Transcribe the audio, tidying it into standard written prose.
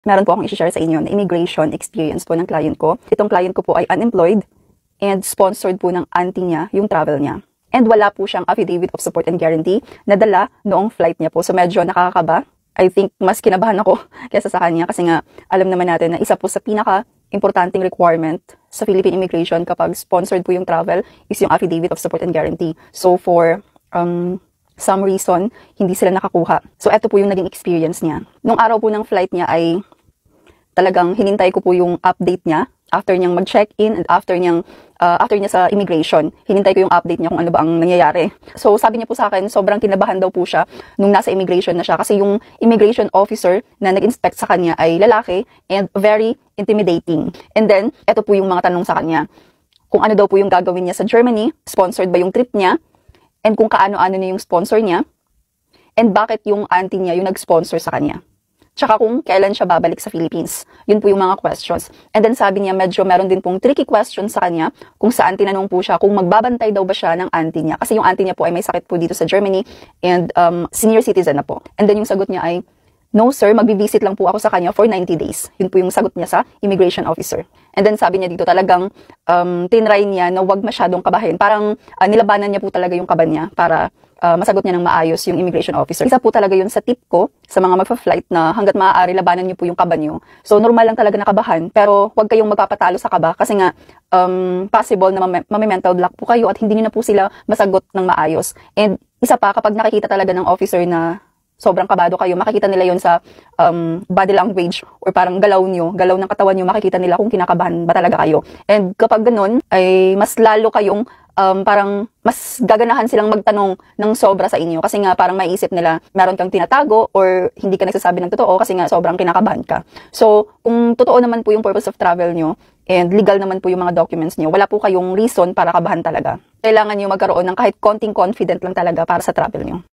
Meron po akong i-share sa inyo na immigration experience po ng client ko. Itong client ko po ay unemployed and sponsored po ng auntie niya yung travel niya. And wala po siyang affidavit of support and guarantee na dala noong flight niya po. So medyo nakakakaba. I think mas kinabahan ako kaysa sa kanya kasi nga alam naman natin na isa po sa pinaka-importanting requirement sa Philippine immigration kapag sponsored po yung travel is yung affidavit of support and guarantee. So for some reason, hindi sila nakakuha. So, eto po yung naging experience niya. Nung araw po ng flight niya ay talagang hinintay ko po yung update niya after niyang mag-check-in and after niya sa immigration. Hinintay ko yung update niya kung ano ba ang nangyayari. So, sabi niya po sa akin, sobrang kinabahan daw po siya nung nasa immigration na siya kasi yung immigration officer na nag-inspect sa kanya ay lalaki and very intimidating. And then, eto po yung mga tanong sa kanya. Kung ano daw po yung gagawin niya sa Germany, sponsored ba yung trip niya, and kung kaano-ano na yung sponsor niya, and bakit yung auntie niya yung nag-sponsor sa kanya. Tsaka kung kailan siya babalik sa Philippines. Yun po yung mga questions. And then sabi niya, medyo meron din pong tricky questions sa kanya kung saan tinanong po siya kung magbabantay daw ba siya ng auntie niya. Kasi yung auntie niya po ay may sakit po dito sa Germany and senior citizen na po. And then yung sagot niya ay, no sir, magbi-visit lang po ako sa kanya for 90 days. Yun po yung sagot niya sa immigration officer. And then sabi niya dito talagang tinry niya na wag masyadong kabahin. Parang nilabanan niya po talaga yung kaba niya para masagot niya ng maayos yung immigration officer. Isa po talaga yun sa tip ko sa mga magpa-flight na hanggat maaari labanan niyo po yung kaba niyo. So normal lang talaga na kabahan pero wag kayong magpapatalo sa kaba kasi nga possible na mame-mental block po kayo at hindi niyo na po sila masagot ng maayos. And isa pa kapag nakikita talaga ng officer na sobrang kabado kayo, makikita nila yon sa body language or parang galaw ng katawan nyo, makikita nila kung kinakabahan ba talaga kayo. And kapag ganun, ay mas lalo kayong parang mas gaganahan silang magtanong ng sobra sa inyo kasi nga parang maiisip nila meron kang tinatago or hindi ka nagsasabi ng totoo kasi nga sobrang kinakabahan ka. So, kung totoo naman po yung purpose of travel nyo and legal naman po yung mga documents nyo, wala po kayong reason para kabahan talaga. Kailangan nyo magkaroon ng kahit konting confident lang talaga para sa travel nyo.